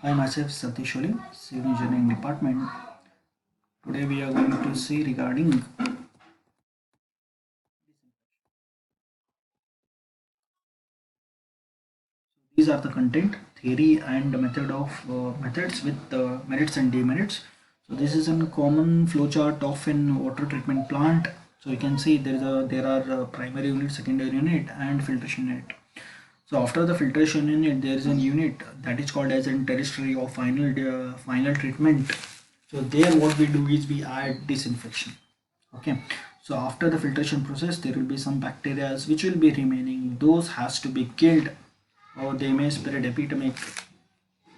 Hi, myself Satish Oli, Civil Engineering Department. Today we are going to see regarding these are the content, theory and method of methods with merits and demerits. So this is a common flowchart of an water treatment plant. So you can see there are primary unit, secondary unit, and filtration unit. So after the filtration unit, there is a unit that is called as a tertiary or final treatment. So there, what we do is we add disinfection. Okay. So after the filtration process, there will be some bacteria which will be remaining. Those has to be killed, or they may spread epidemic.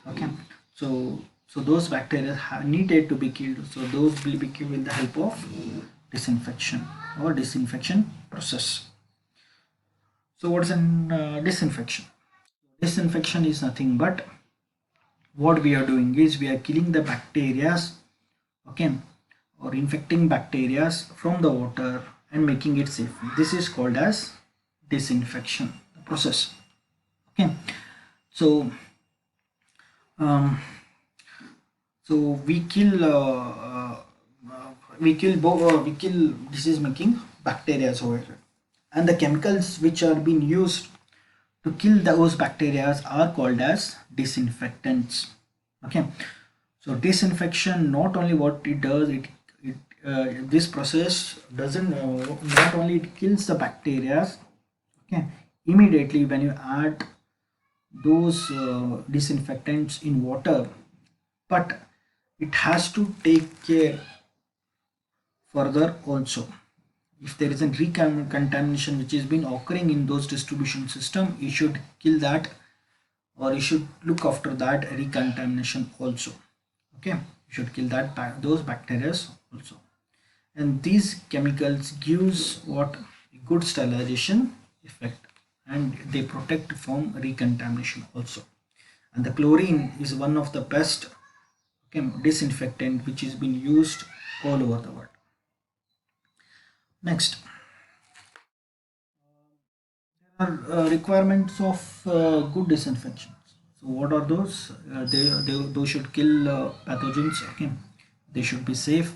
Okay. So those bacteria needed to be killed. So those will be killed with the help of disinfection or disinfection process. So what is an disinfection? Disinfection is nothing but what we are doing is we are killing the bacteria, okay, or infecting bacteria from the water and making it safe. This is called as disinfection process. Okay. So um, so we kill this is making bacteria over here, and the chemicals which are being used to kill those bacteria are called as disinfectants. Okay. So disinfection, not only what it does, it this process doesn't not only it kills the bacteria, okay, immediately when you add those disinfectants in water, but it has to take care further also. If there is a recontamination which has been occurring in those distribution system, you should kill that, or you should look after that recontamination also. Okay, you should kill those bacteria also, and these chemicals gives what good sterilization effect, and they protect from recontamination also. And the chlorine is one of the best, okay, disinfectant which is being used all over the world. Next, there are requirements of good disinfection. So what are those? Those should kill pathogens. Okay, they should be safe.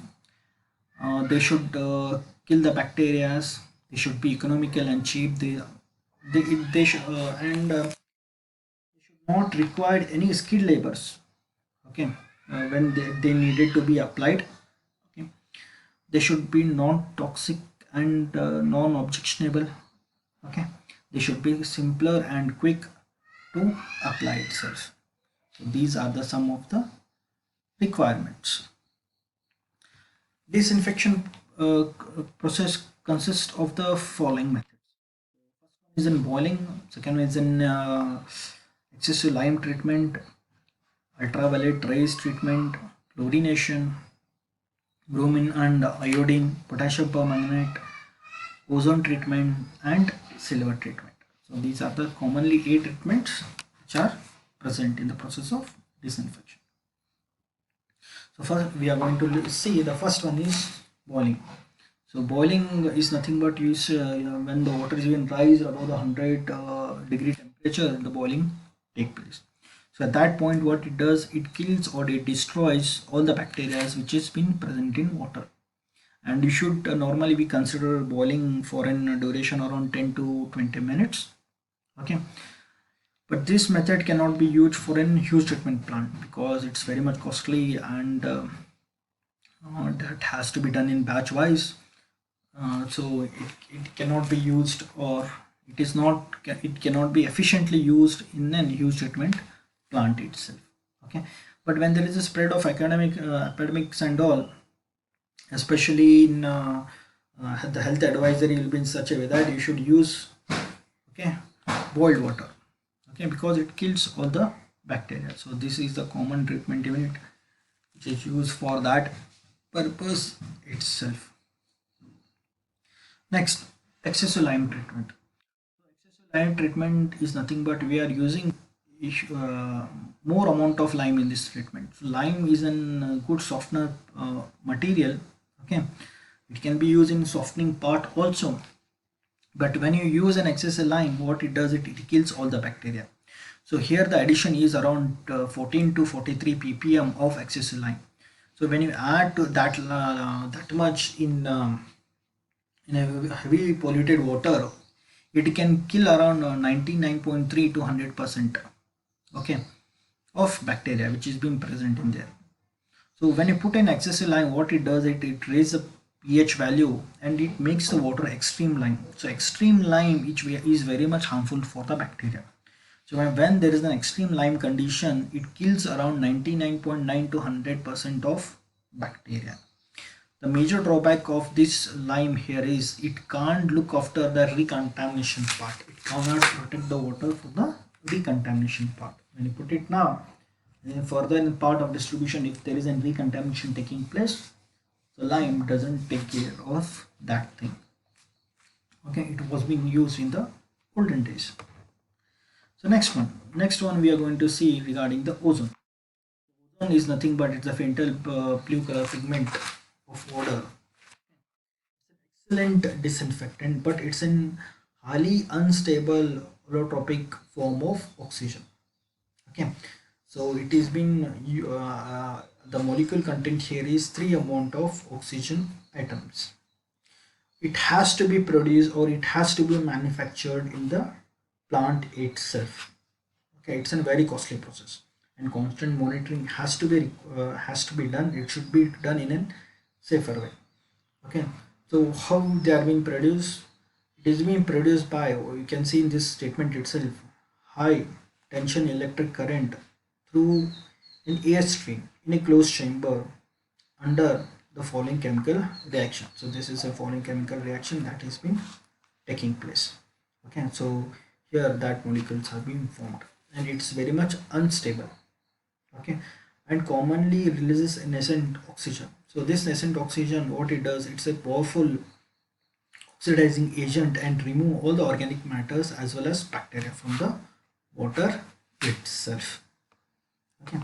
They should kill the bacteria. They should be economical and cheap. They should they should not require any skilled labors. Okay, when they needed to be applied. Okay, they should be non-toxic and non-objectionable. Okay, they should be simpler and quick to apply itself. So these are the some of the requirements. Disinfection process consists of the following methods. First one is in boiling, second one is in excessive lime treatment, ultraviolet rays treatment, chlorination, bromine and iodine, potassium permanganate, ozone treatment, and silver treatment. So these are the commonly 8 treatments which are present in the process of disinfection. So first we are going to see the first one is boiling. So boiling is nothing but use when the water is even rise above the 100 degree temperature, the boiling take place. So at that point, what it does, it kills or it destroys all the bacteria which has been present in water. And you should normally be consider boiling for a duration around 10 to 20 minutes. Okay, but this method cannot be used for a huge treatment plant because it's very much costly, and that has to be done in batch wise. So it cannot be used, or it cannot be efficiently used in a huge treatment plant itself. Okay, but when there is a spread of epidemics and all, especially in the health advisory will be in such a way that you should use, okay, boiled water, okay, because it kills all the bacteria. So this is the common treatment unit which is used for that purpose itself. Next, excessive lime treatment. Excessive lime treatment is nothing but we are using more amount of lime in this treatment. So lime is a good softener material. Okay, it can be used in softening part also, but when you use an excessive lime, what it does, it kills all the bacteria. So here the addition is around 14 to 43 ppm of excessive lime. So when you add to that much in a heavily polluted water, it can kill around 99.3 to 100%, okay, of bacteria which is being present in there. So when you put in excessive lime, what it does, it raises the pH value and it makes the water extreme lime. So extreme lime which is very much harmful for the bacteria. So when there is an extreme lime condition, it kills around 99.9 to 100% of bacteria. The major drawback of this lime here is it can't look after the recontamination part. It cannot protect the water for the recontamination part. When you put it now, further in part of distribution, if there is a recontamination taking place, the lime doesn't take care of that thing. Okay, it was being used in the olden days. So next one we are going to see regarding the ozone. Ozone is nothing but it's a faintal blue color pigment of water. Excellent disinfectant, but it's an highly unstable allotropic form of oxygen. Okay, so it is being the molecule content here is 3 amount of oxygen atoms. It has to be produced or it has to be manufactured in the plant itself. Okay, it's a very costly process and constant monitoring has to be done. It should be done in a safer way. Okay, so how they are being produced? It is being produced by, you can see in this statement itself, high tension electric current through an air stream in a closed chamber under the following chemical reaction. So this is a following chemical reaction that is been taking place. Okay, so here that molecules have been formed and it's very much unstable. Okay, and commonly releases a nascent oxygen. So this nascent oxygen, what it does, it's a powerful oxidizing agent and remove all the organic matters as well as bacteria from the water itself. Okay,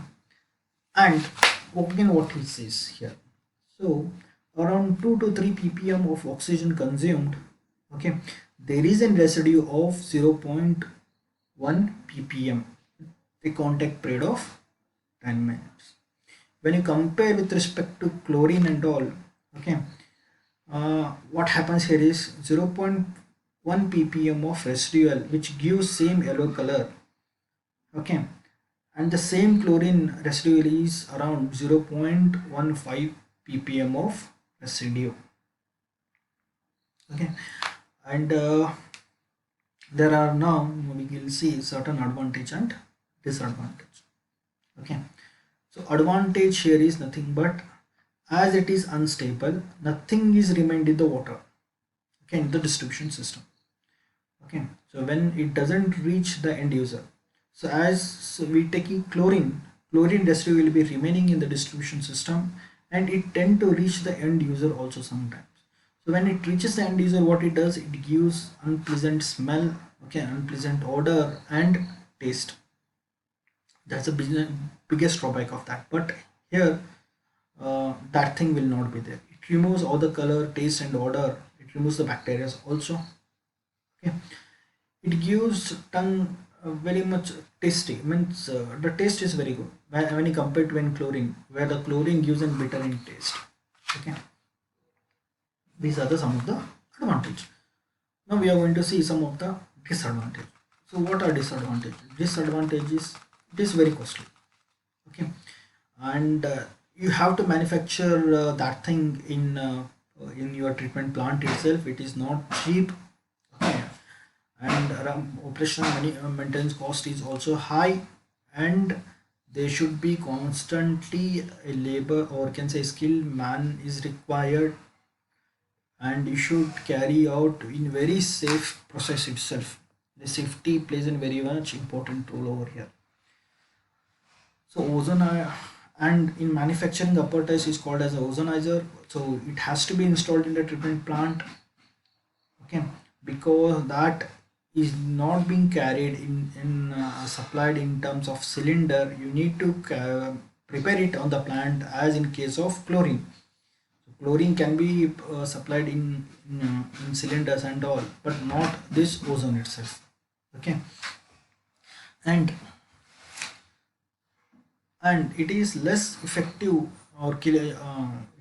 and again what it says here, so around 2 to 3 ppm of oxygen consumed, okay, there is a residue of 0.1 ppm, the contact period of 10 minutes. When you compare with respect to chlorine and all, okay, what happens here is 0.1 ppm of residual which gives same yellow color, okay, and the same chlorine residual is around 0.15 ppm of residue. Okay, and there are now we will see certain advantage and disadvantage. Okay, so advantage here is nothing but as it is unstable, nothing is remained in the water, okay, in the distribution system. Okay, so when it doesn't reach the end user, so we taking chlorine residue will be remaining in the distribution system and it tend to reach the end user also sometimes. So when it reaches the end user, what it does, it gives unpleasant smell, okay, unpleasant odor and taste. That's the biggest drawback of that. But here that thing will not be there. It removes all the color, taste and odor. It removes the bacteria also. Okay, it gives tongue very much tasty, means the taste is very good when you compare to when chlorine, where the chlorine gives a bitter in taste. Okay, these are some of the advantage. Now we are going to see some of the disadvantage. So what are disadvantages? Disadvantages, it is very costly. Okay, and you have to manufacture that thing in your treatment plant itself. It is not cheap. Okay, and operational maintenance cost is also high, and there should be constantly a labor or can say skilled man is required, and you should carry out in very safe process itself. The safety plays a very much important role over here. So ozone and in manufacturing apparatus is called as a ozonizer. So it has to be installed in the treatment plant. Okay, because that is not being carried in supplied in terms of cylinder. You need to prepare it on the plant as in case of chlorine. So chlorine can be supplied in cylinders and all, but not this ozone itself. Okay, and and it is less effective or kill it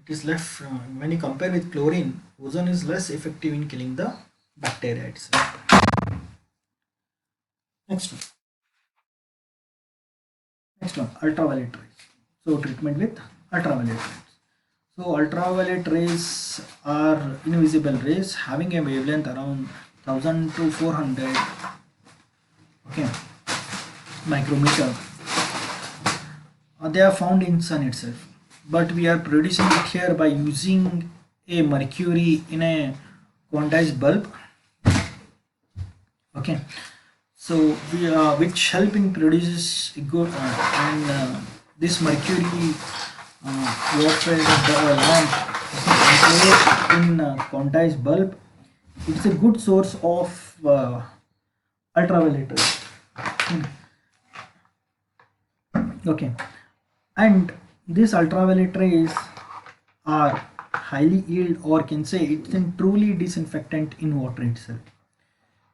is less when you compare with chlorine, ozone is less effective in killing the bacteria itself. Next one. Next one, ultraviolet rays. So treatment with ultraviolet rays. So ultraviolet rays are invisible rays having a wavelength around 1000 to 400, okay, micrometer. They are found in sun itself, but we are producing it here by using a mercury in a quantized bulb, okay. So we which helping produces a good and this mercury water lamp, okay, in quantized bulb, it's a good source of ultraviolet rays. Okay, and these ultraviolet rays are highly yield, or can say it's a truly disinfectant in water itself,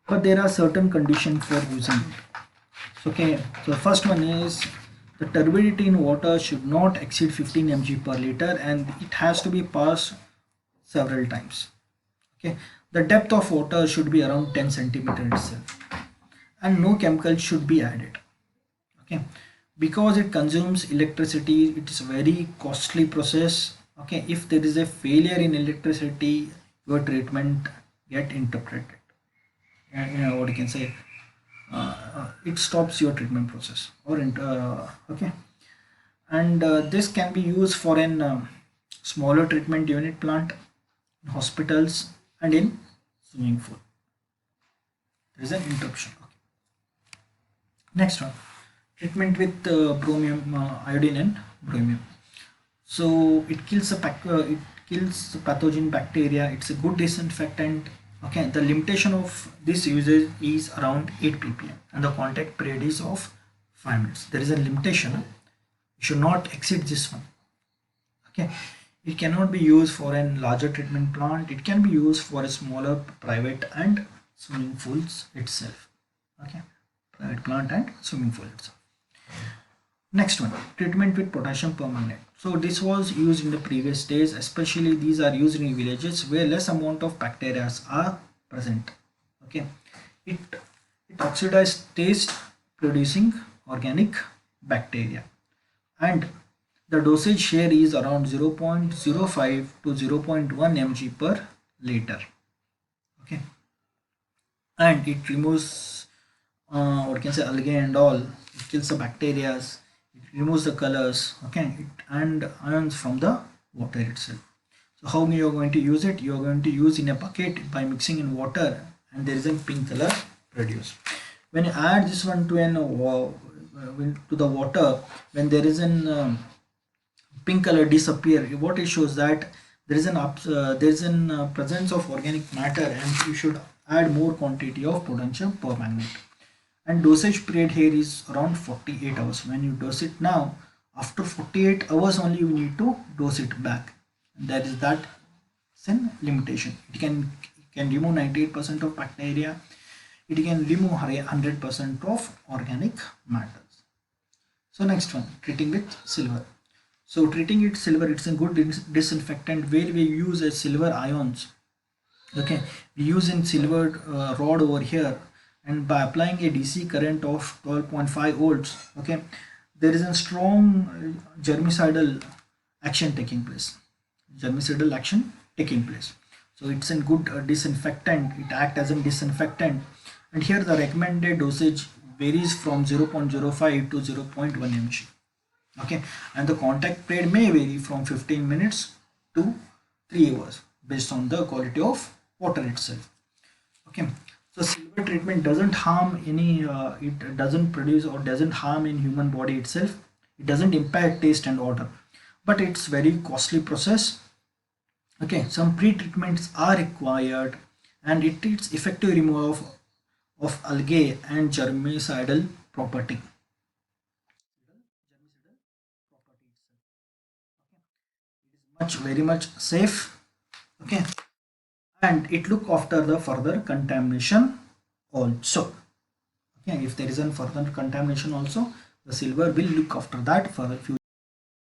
but there are certain conditions for using it. Okay, so the first one is the turbidity in water should not exceed 15 mg per liter, and it has to be passed several times. Okay, the depth of water should be around 10 centimeter itself, and no chemical should be added. Okay, because it consumes electricity, it is a very costly process. Okay, if there is a failure in electricity, your treatment get interrupted, and what you can say, it stops your treatment process or okay. And this can be used for an smaller treatment unit plant, in hospitals, and in swimming pool. There is an interruption. Okay. Next one, treatment with bromium, iodine and bromium. So it kills it kills the pathogen bacteria. It's a good disinfectant. Okay, the limitation of this usage is around 8 ppm, and the contact period is of 5 minutes. There is a limitation. You should not exceed this one. Okay, it cannot be used for a larger treatment plant. It can be used for a smaller private and swimming pools itself. Okay, private plant and swimming pool itself. Next one, treatment with potassium permanganate. So this was used in the previous days, especially these are used in villages where less amount of bacteria are present. Okay, it oxidizes taste producing organic bacteria, and the dosage here is around 0.05 to 0.1 mg per liter. Okay, and it removes what can say algae and all. It kills the bacteria, it removes the colors, okay, and ions from the water itself. So how you are going to use it? You are going to use in a bucket by mixing in water, and there is a pink color produced. When you add this one to an to the water, when there is an pink color disappear, what it shows that there is an presence of organic matter, and you should add more quantity of potassium permanganate. And dosage period here is around 48 hours. When you dose it now, after 48 hours only you need to dose it back, and that is that sin limitation. It can remove 98% of bacteria, it can remove 100% of organic matters. So next one, treating with silver. So treating it silver, it's a good disinfectant where we use a silver ions. Okay, we use in silver rod over here, and by applying a DC current of 12.5 volts, okay, there is a strong germicidal action taking place. Germicidal action taking place. So it's a good disinfectant. It acts as a disinfectant, and here the recommended dosage varies from 0.05 to 0.1 mg. Okay, and the contact period may vary from 15 minutes to 3 hours based on the quality of water itself. Okay, so silver treatment doesn't harm any it doesn't produce or doesn't harm in human body itself. It doesn't impact taste and odor, but it's very costly process. Okay, some pre-treatments are required, and it is effective removal of algae and germicidal property. Much very much safe. Okay, and it look after the further contamination also. Okay, if there is a further contamination also, The silver will look after that for the future.